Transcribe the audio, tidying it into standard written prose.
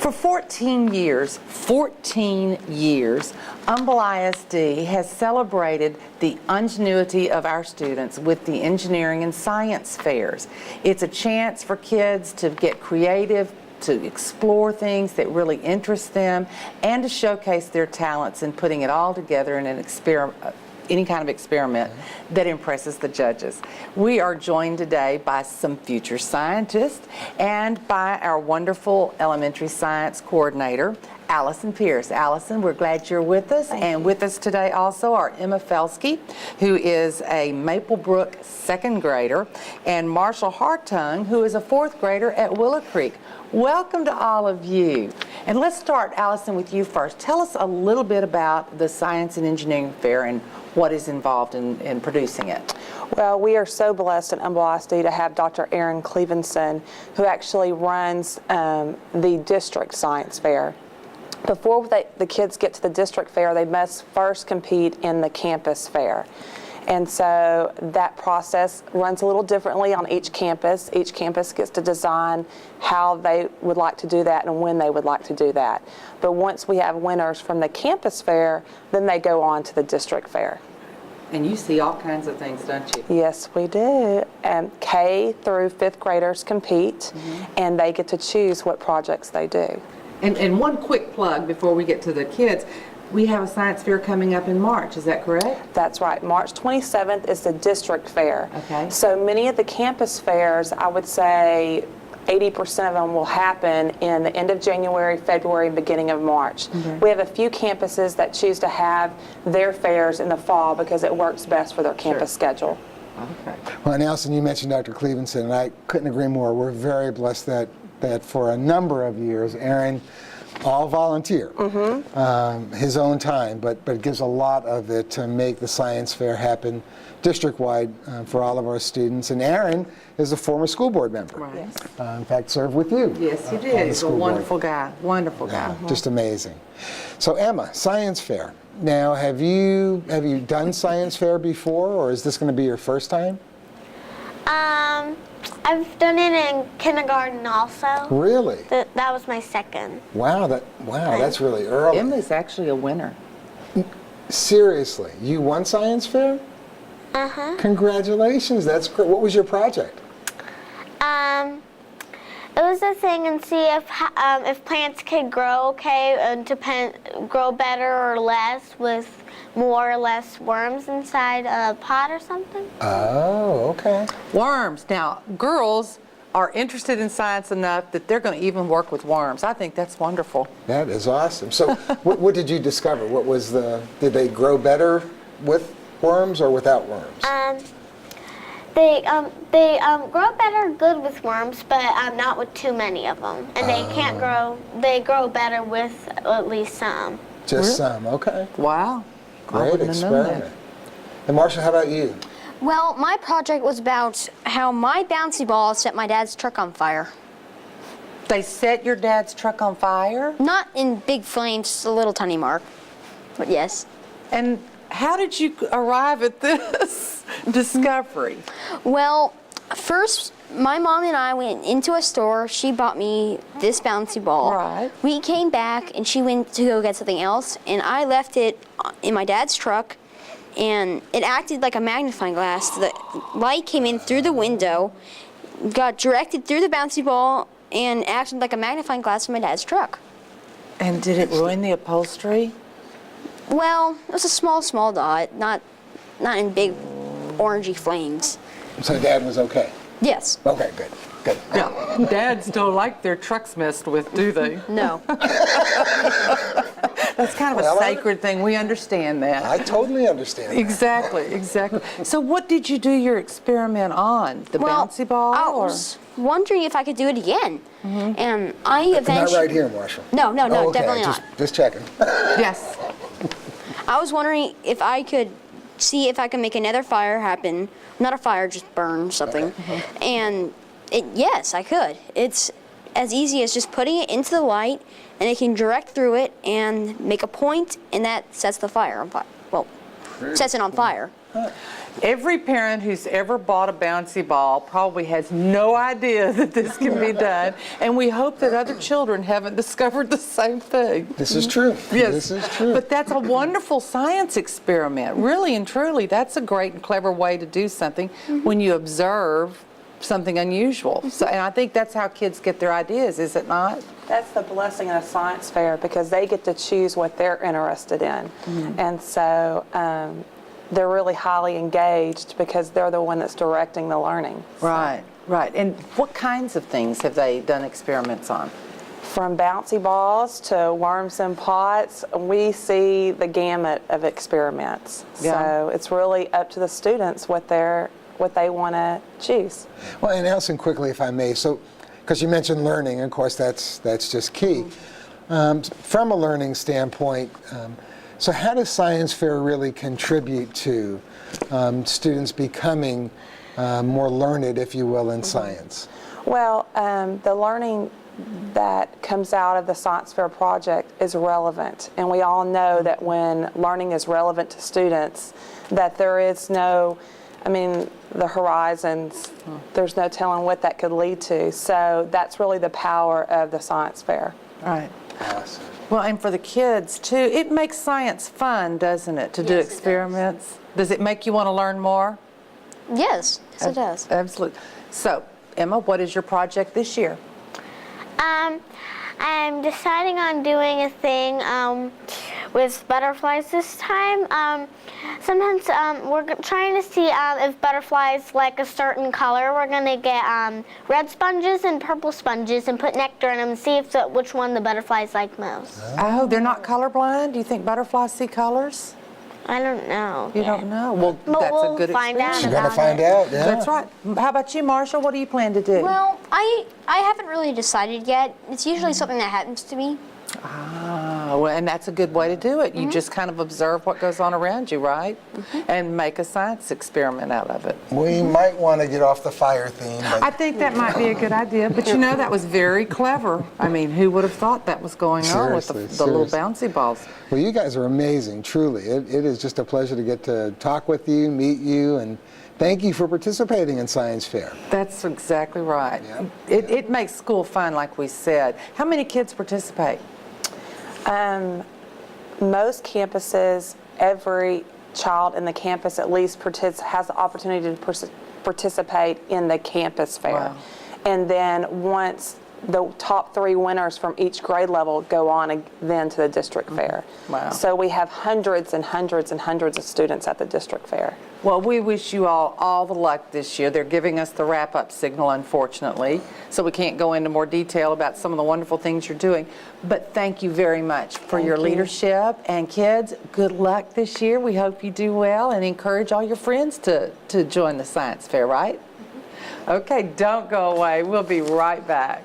For 14 years, Humble ISD has celebrated the ingenuity of our students with the engineering and science fairs. It's a chance for kids to get creative, to explore things that really interest them, and to showcase their talents in putting it all together in an any kind of experiment that impresses the judges. We are joined today by some future scientists and by our wonderful elementary science coordinator, Allison Pierce. Allison, we're glad you're with us. And with us today also are Emma Felsky, who is a Maplebrook second grader, and Marshall Hartung, who is a fourth grader at Willow Creek. Welcome to all of you. And let's start, Allison, with you first. Tell us a little bit about the Science and Engineering Fair and what is involved in producing it. Well, we are so blessed at Humble ISD to have Dr. Aaron Clevenson, who actually runs the district science fair. Before the kids get to the district fair, they must first compete in the campus fair. And so that process runs a little differently on each campus. Each campus gets to design how they would like to do that and when they would like to do that. But once we have winners from the campus fair, then they go on to the district fair. And you see all kinds of things, don't you? Yes, we do. K through fifth graders compete, and they get to choose what projects they do. And one quick plug before we get to the kids. We have a science fair coming up in March, is that correct? That's right. March 27th is the district fair. Okay. So many of the campus fairs, I would say 80% of them will happen in the end of January, February, and beginning of March. We have a few campuses that choose to have their fairs in the fall because it works best for their campus schedule. Okay. Well, and Allison, you mentioned Dr. Clevenson, and I couldn't agree more. We're very blessed that for a number of years, Aaron, all volunteer, his own time, but gives a lot of it to make the science fair happen district-wide for all of our students. And Aaron is a former school board member. Right. In fact, served with you. Yes, he did. He's a wonderful guy. Wonderful guy. Just amazing. So Emma, science fair. Now, have you done science fair before, or is this going to be your first time? I've done it in kindergarten also. Really? That was my second. Wow, that's really early. Emma's actually a winner. Seriously, you won science fair? Congratulations, that's great. What was your project? It was a thing and see if plants could grow okay and grow better or less with more or less worms inside a pot or something. Oh, okay. Worms. Now, girls are interested in science enough that they're going to even work with worms. I think that's wonderful. That is awesome. So what did you discover? Did they grow better with worms or without worms? They grow better good with worms, but not with too many of them. And they grow better with at least some. Just some, okay. Wow. Great experiment. And Marshall, how about you? Well, my project was about how my bouncy ball set my dad's truck on fire. They set your dad's truck on fire? Not in big flames, just a little tiny mark, but yes. And how did you arrive at this discovery? Well, first, my mom and I went into a store. She bought me this bouncy ball. Right. We came back, and she went to go get something else, and I left it in my dad's truck, and it acted like a magnifying glass. The light came in through the window, got directed through the bouncy ball, and acted like a magnifying glass in my dad's truck. And did it ruin the upholstery? Well, it was a small dot, not in big orangey flames. So Dad was okay? Yes. Okay, good. Yeah. Dads don't like their trucks messed with, do they? No. That's kind of a sacred thing. We understand that. I totally understand that. Exactly. So what did you do your experiment on? The bouncy ball? I was wondering if I could do it again. And I eventually... Not right here, Marshall. No, okay. definitely not. Just checking. Yes. I was wondering if I could see if I can make another fire happen. Not a fire, just burn something. And yes, I could. It's as easy as just putting it into the light, and it can direct through it and make a point, and that sets the fire on fire. Well, sets it on fire. Every parent who's ever bought a bouncy ball probably has no idea that this can be done, and we hope that other children haven't discovered the same thing. This is true. Yes. This is true. But that's a wonderful science experiment. Really and truly, that's a great and clever way to do something when you observe something unusual. So, and I think that's how kids get their ideas, is it not? That's the blessing of a science fair, because they get to choose what they're interested in. And so they're really highly engaged because they're the one that's directing the learning. Right, right. And what kinds of things have they done experiments on? From bouncy balls to worms in pots, we see the gamut of experiments. Yeah. So it's really up to the students what they want to choose. Well, and Allison, quickly, if I may, so, because you mentioned learning, of course, that's just key. From a learning standpoint, so how does science fair really contribute to students becoming more learned, if you will, in science? Well, the learning that comes out of the science fair project is relevant, and we all know that when learning is relevant to students, that there is no, the horizons, there's no telling what that could lead to. So that's really the power of the science fair. Right. Awesome. Well, and for the kids, too, it makes science fun, doesn't it, to do Yes, it experiments? Does it make you want to learn more? Yes, it does. Absolutely. So, Emma, what is your project this year? I'm deciding on doing a thing with butterflies this time. Sometimes we're trying to see if butterflies like a certain color. We're going to get red sponges and purple sponges and put nectar in them and see if which one the butterflies like most. Oh, they're not colorblind? Do you think butterflies see colors? I don't know. You don't know? Well, But that's we'll a good find experiment. out You're going to about find it. out, yeah. That's right. How about you, Marshall? What do you plan to do? Well, I haven't really decided yet. It's usually something that happens to me. Ah, well, and that's a good way to do it. You just kind of observe what goes on around you, right? And make a science experiment out of it. We might want to get off the fire theme, but I think that might be a good idea, but you know, that was very clever. I mean, who would have thought that was going on with Seriously, the little seriously. bouncy balls? well, you guys are amazing, truly. It is just a pleasure to get to talk with you, meet you, and thank you for participating in Science Fair. That's exactly right. Yeah. It makes school fun, like we said. How many kids participate? Most campuses, every child in the campus at least has the opportunity to participate in the campus fair. Wow. And then once the top 3 winners from each grade level go on then to the district fair. Wow. So we have hundreds and hundreds and hundreds of students at the district fair. Well, we wish you all the luck this year. They're giving us the wrap-up signal, unfortunately, so we can't go into more detail about some of the wonderful things you're doing. But thank you very much for your leadership. And kids, good luck this year. We hope you do well, and encourage all your friends to join the science fair, right? Okay, don't go away. We'll be right back.